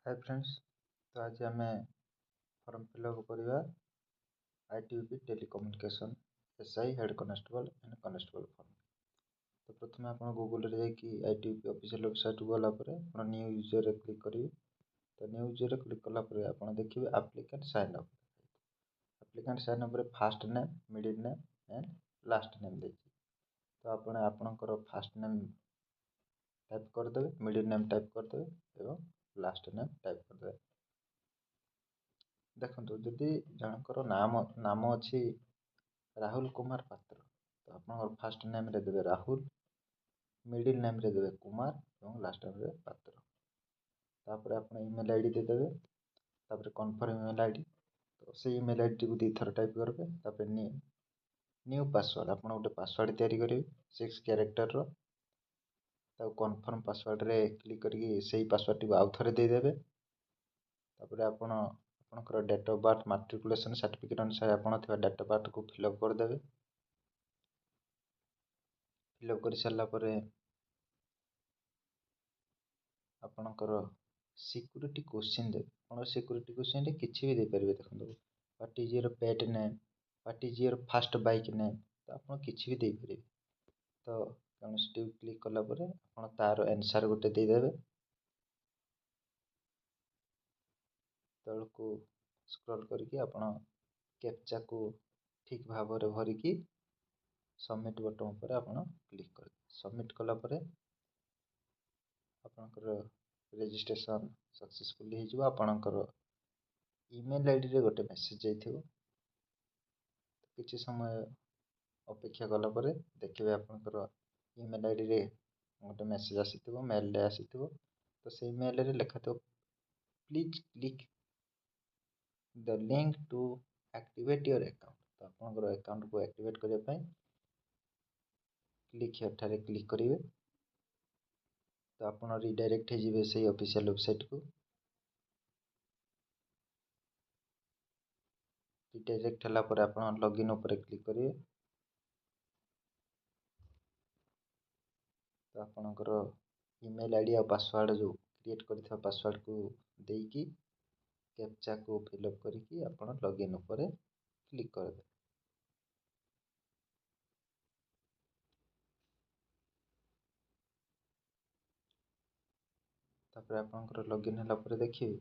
Hi friends. तो आज आम फॉर्म फिलअप करवा ITBP telecommunication SI head constable and constable form. तो प्रथम आप गूगल आईटीबीपी ऑफिशियल वेबसाइट को गलापर आप न्यू यूजर क्लिक करेंगे। तो न्यू यूजर क्लिक कलापर आप देखिए applicant sign up. Applicant sign up first name middle name and last name देखिए। तो आपणकर फास्ट नेम टाइप करदे, मिडिल नेम टाइप करदे और लास्ट नेम टाइप करदे। देखो जदि जनकर नाम अच्छी राहुल कुमार पात्र, तो आप फास्ट नेम रे देवे राहुल, मिडिल नेम रे देवे कुमार और लास्ट नेम रे पात्र। तापर आप ईमेल आईडी देदेवे, तापर कन्फर्म ईमेल आईडी। तो से ईमेल आईडी को 2 थर टाइप करेंगे। तापर न्यू पासवर्ड आप गोटे पासवर्ड तैयारी करेंगे 6 कैरेक्टर रो। कन्फर्म पासवर्ड रे क्लिक करके से पासवर्ड टी आउ थे देदेवे। तापर आपणकर date of birth matriculation certificate अनुसार आप डेट ऑफ बर्थ को फिलअप करदे। फिलअप कर सारापर आपणकर सिक्यूरीटी क्वेश्चन दे। आप सिक्यूरीटी क्वेश्चन किसी भी देपारे। देखो what is your pet name, what is your fast bike name, तो आप किसी भी देपारे। तो कौन क्लिक कलापर आप तार आंसर गोटे देदेवे। तलू स्क्रॉल करके आप कैप्चा को ठीक भाव में भरिकी सबमिट बटन पर आप क्लिक कर सबमिट कलापर आपणकर रजिस्ट्रेशन सक्सेसफुली हो। आपणकर ईमेल आईडी रे गोटे मेसेज जाइए। किसी समय अपेक्षा कलापर देखिए आपणकर ईमेल आईडी रे गोटे मेसेज आसी मेल रे आसी। तो से मेल रे लिखा थो please click the link to activate your account. तो आपणकर अकाउंट को एक्टिवेट करने क्लिक हेठारे क्लिक करेंगे। तो आप रिडायरेक्ट हो से ऑफिशियल वेबसाइट को। रिडायरेक्ट होगापर आप लॉगिन उपर क्लिक करेंगे। तो आपणकर ईमेल आईडी और पासवर्ड जो क्रिएट कर पासवर्ड को देकी कैप्चा को फिलअप करके आप लॉगिन उपर क्लिक कर दे। तापर आपणकर लॉगिन होला देखिए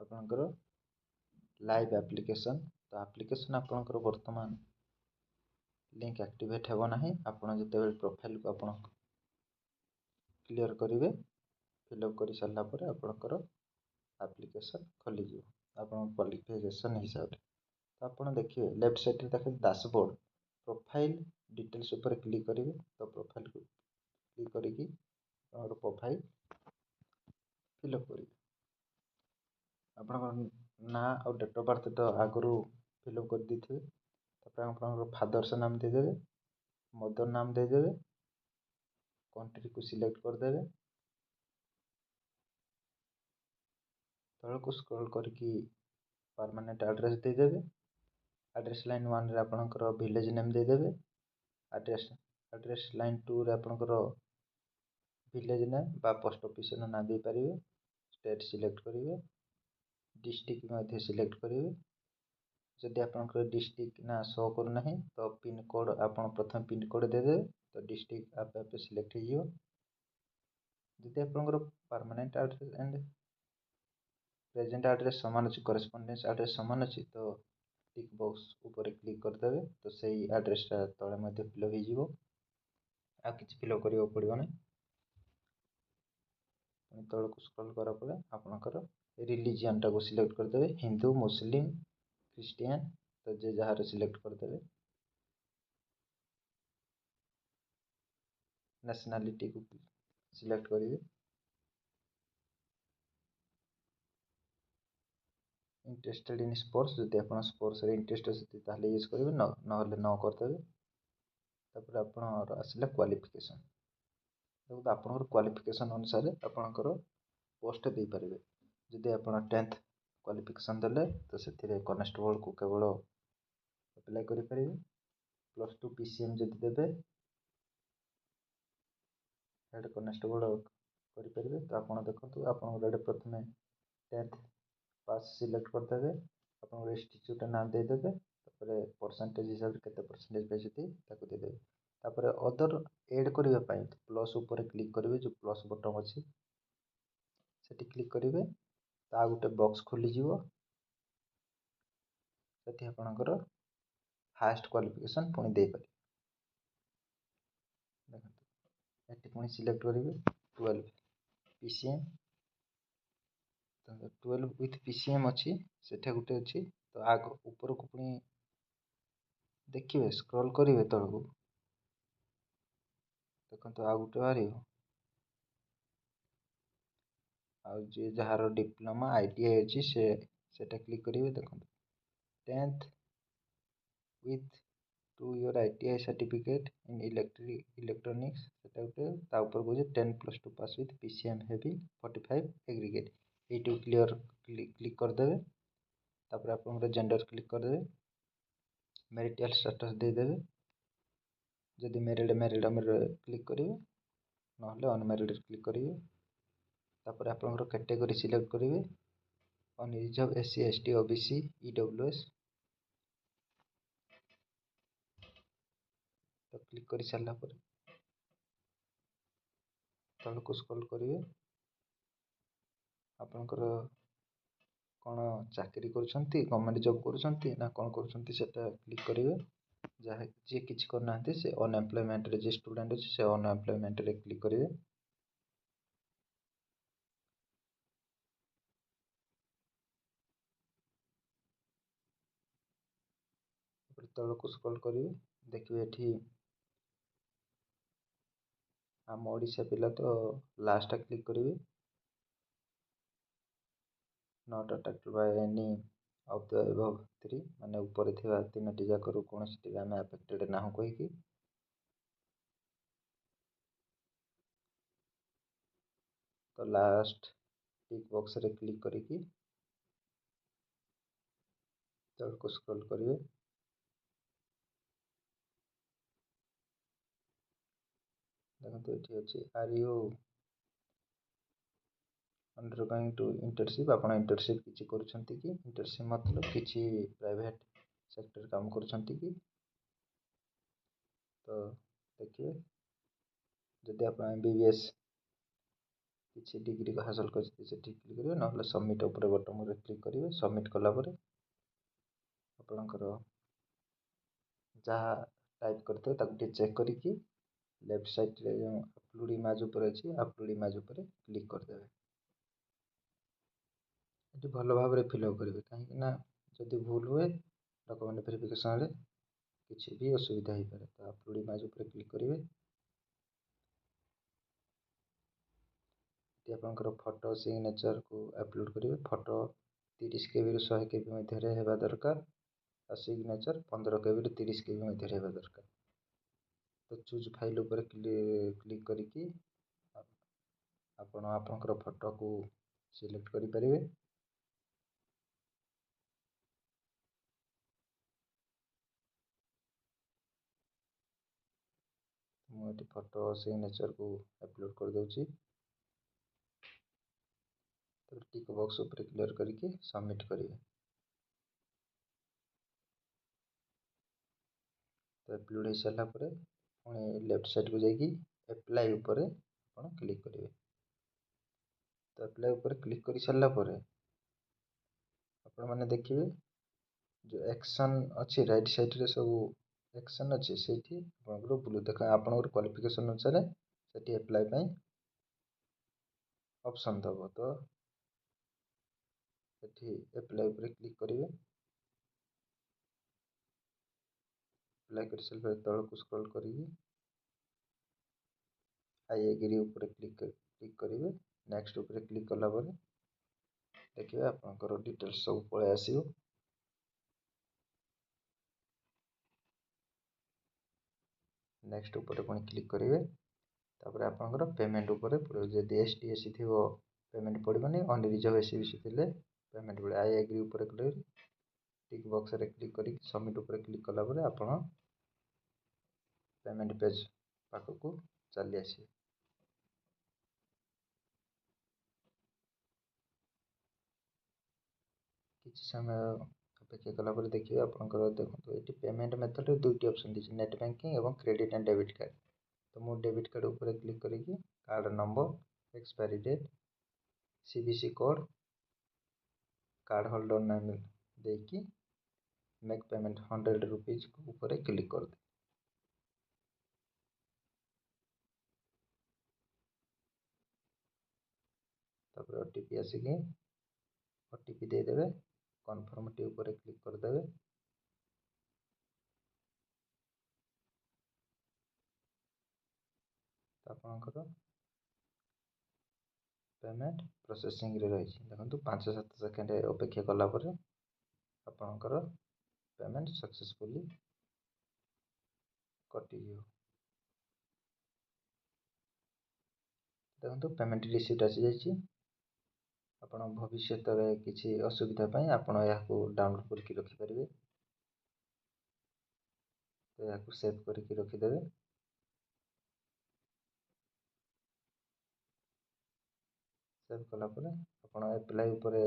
आपणकर लाइव एप्लिकेशन। तो एप्लिकेशन आपणकर वर्तमान लिंक एक्टिवेट हो ना। आपड़ जो प्रोफाइल को आप क्लियर करेंगे। फिलअप कर सारापर आपणकर एप्लिकेशन खोलीज आप क्वालिफिकेशन हिसाब से। तो आप देखिए लेफ्ट साइड देखिए डैशबोर्ड प्रोफाइल डिटेल्स उपर क्लिक करेंगे। तो प्रोफाइल को क्लिक करके प्रोफाइल फिलअप करेंगे। आप ना और डेट ऑफ बर्थ तो आगु फिलअप कर देते। आप फादर्स नाम देदेवे, मदर नाम देदेवे, कंट्री को सिलेक्ट करदेवे। तल को स्क्रॉल करके परमानेंट एड्रेस देदेवे। एड्रेस लाइन 1 रे आपणकर विलेज नेम देदेवे। एड्रेस लाइन 2 रे आपणकर विलेज नेम बा पोस्ट ऑफिस ना दे पारे। स्टेट सिलेक्ट करेंगे, डिस्ट्रिक्ट सिलेक्ट करेंगे। जदि आपणकर डिस्ट्रिक्ट ना शो करना तो पिन कोड आप प्रथम पिन कोड देदेवे। तो डिस्ट्रिक्ट आप सिलेक्ट हो। जदि आपणकर permanent address and present address सामान अच्छी, करेस्पॉन्डेंस एड्रेस सामान अच्छी, तो टिक बॉक्स ऊपर क्लिक करदे। तो सही एड्रेसटा तले फिलअप हो। आ किसी फिलअप करने पड़ो ना। तल को स्क्रॉल करापर आपणकर रिलीजियन टाको सिलेक्ट करदे, हिंदू मुस्लिम क्रिश्चियन। तो जे जार सिलेक्ट करदे। नेशनलिटी को सिलेक्ट करेंगे। इंटरेस्टेड इन स्पोर्ट्स जब आप स्पोर्ट्स इंटरेस्ट अच्छे यूज करेंगे, ना न करदे। तापर आप आसला क्वालिफिकेशन। देखो आप क्वालिफिकेशन अनुसार आपणकर पोस्ट दे पारे। जदि आप 10th क्वालिफिकेशन देले तो से कनेस्टेबल को केवल अप्लाई करेंगे। +2 PCM जदि देवे हेड कनेस्टेबल करेंगे। तो आप देखो आप प्रथम 10th पास सिलेक्ट करदेवे आप इंस्टीट्यूट नाम देदेवे परसेंटेज हिसाब से केते परसेंटेज पाइछथि ताको देदेवे तापर अदर ऐड करबा पई प्लस ऊपर क्लिक करेंगे जो प्लस बटन अच्छी सेठी क्लिक करेंगे ता गोटे बॉक्स खोली जीवो सेठी आपनकर हाईएस्ट क्वालिफिकेशन पुणी दे पारे देखंतु एठी पुणी सिलेक्ट करेंगे 12 पीसीएम 12 विथ पीसीएम अच्छी सेठा गोटे अच्छी तो आग ऊपर को पुणी देखिए स्क्रॉल करेंगे तलू देखो आ गोटे बाहर जी जार डिप्लोमा आईटीआई अच्छी से क्लिक करेंगे देखो 10th with to your ITI certificate in electronics सेटा गोटे ऊपर कहे 10+2 पास विथ पीसीएम हेवी 45 एग्रीगेट ये क्लियर क्लिक करदे तापर आप जेंडर क्लिक करदे मैरिटल स्टेटस देदेवे जदि मैरिड क्लिक करेंगे ना अनमैरिड क्लिक करेंगे तापर आप कैटेगरी सिलेक्ट करेंगे unreserved SC ST OBC EWS तो क्लिक कर सारा पर तलक स्क्रॉल करेंगे आपनकर कौन चाकरी करुँच गवर्नमेंट जॉब करुँच ना कौन करुँचा क्लिक करेंगे जहाँ जी किसी करना से अनएम्प्लॉयमेंट जी स्टूडेंट अच्छे से अनएम्प्लॉयमेंट क्लिक करेंगे तलक स्क्रॉल करेंगे देखिए ये आम ओडिशा पिला तो लास्ट क्लिक करेंगे not attracted by any of the above 3 माने ऊपर थिबा तीनोटी जाकरू कौन सी आम अफेक्टेड ना कहीकि तो लास्ट टिक बॉक्स रे क्लिक करिकी तलक स्क्रॉल करेंगे देखो ये अच्छी are you undergoing to internship आप इंटर्नशिप किसी करुँच कि इंटर्नशिप मतलब किसी प्राइवेट सेक्टर काम करुँच कि तो देखिए जदि आप एमबीबीएस किसी डिग्री को हासिल कर क्लिक करेंगे ना सबमिट उपर बटन क्लिक करेंगे सबमिट कलापर आपणकर जहाँ टाइप करते चेक करके लेफ्ट साइड रे जो अपलोड इमेज ऊपर अच्छी अपलोड इमेज ऊपर क्लिक करदे ये भल भाव में फिलअप करेंगे कहीं जदि भूल हुए डॉक्यूमेंट वेरिफिकेशन किसी भी असुविधा हो पाए तो अपलोड इमेज ऊपर क्लिक करेंगे ये आपंकर फोटो सिग्नेचर को अपलोड करेंगे फोटो 30 KB ରୁ 100 KB मध्य होगा दरकार और सिग्नेचर 15 KB ରୁ 30 KB मध्य होगा दरकार तो चूज फाइल ऊपर क्लिक करके आपणकर फोटो को सिलेक्ट करेंगे मुझे फोटो सिग्नेचर को अपलोड कर दूची तो टिक बॉक्स ऊपर क्लियर करके सबमिट करेंगे तो अपलोड हो सारा पुणी लेफ्ट साइड को जाकि एप्लाई ऊपर आप क्लिक करेंगे तो एप्लाई ऊपर क्लिक कर सारा आपण मैंने देखिए जो एक्शन अच्छी राइट साइड रे सब एक्शन अच्छी से ब्लू देखा आप क्वालिफिकेशन अनुसार से एप्लाई ऑप्शन दब तो ये एप्लाई ऊपर क्लिक करेंगे अप्लाई कर सारे तौक स्क्रॉल करेंगे आई एग्री ऊपर क्लिक करेंगे नेक्स्ट ऊपर क्लिक कला देखिए आपंकर डिटेल्स सब पलि आसो नेक्स्ट ऊपर पुणी क्लिक करेंगे तापर आपंकर पेमेंट ऊपर पड़ो जब एसटी एससी थी पेमेंट पड़ोनी अनरिजर्व एससी बीसी थे पेमेंट पड़े आई एग्री ऊपर टिक बॉक्स रे क्लिक कर सबमिट ऊपर क्लिक कला आप पेमेंट पेज पाखक चली आसिए କିଛି ସମୟ ଅପେକ୍ଷା କଲା ପରେ ଦେଖିବେ ଆପଣଙ୍କର ଦେଖନ୍ତୁ ଏଠି ପେମେଣ୍ଟ ମେଥଡ଼ରେ ଦୁଇଟି ଅପସନ୍ ଦେଇଛି, ନେଟ୍ ବ୍ୟାଙ୍କିଂ ଏବଂ କ୍ରେଡ଼ିଟ୍ ଆଣ୍ଡ ଡେବିଟ୍ କାର୍ଡ଼। ତ ମୁଁ ଡେବିଟ୍ କାର୍ଡ଼ ଉପରେ କ୍ଲିକ୍ କରିକି card number, expiry date, CVC code, card holder name ଦେଇକି मेक पेमेंट 100 रुपीज ऊपर क्लिक कर दे। तापर ओटीपी आसिक ओटीपी देदेवे, कन्फर्म टी ऊपर क्लिक करदे। आपणकर पेमेंट प्रोसेसिंग रे रही देखो 5-7 सेकेंड अपेक्षा कलापर आपणकर पेमेंट सक्सेसफुली कटिज। देखो पेमेंट रिसीप्ट आसी जाइए। आपण भविष्य किसी असुविधा पाई आपण यहाँ डाउनलोड करके रखिपारे, तो यहाँ सेव करके रखिदेवे। सेव कलापर आपण एप्लाई उपर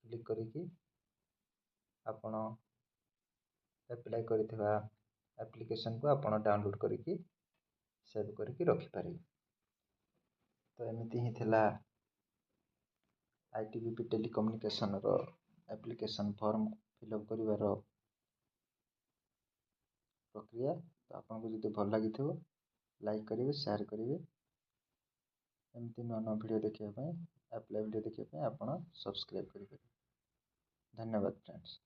क्लिक करिकी आपण एप्लाई करथिबा एप्लिकेशन को आपण डाउनलोड करके सेव करके रखिपारे। तो एमती ही थिला ITBP टेलीकम्युनिकेशन रो एप्लिकेशन फॉर्म फिलअप करिवार प्रक्रिया। तो आपको जब भल लगी लाइक करेंगे, शेयर करेंगे। एमती नुआ नुआ वीडियो देखा, एप्लाई वीडियो देखा आप सब्सक्राइब करेंगे। धन्यवाद फ्रेंड्स।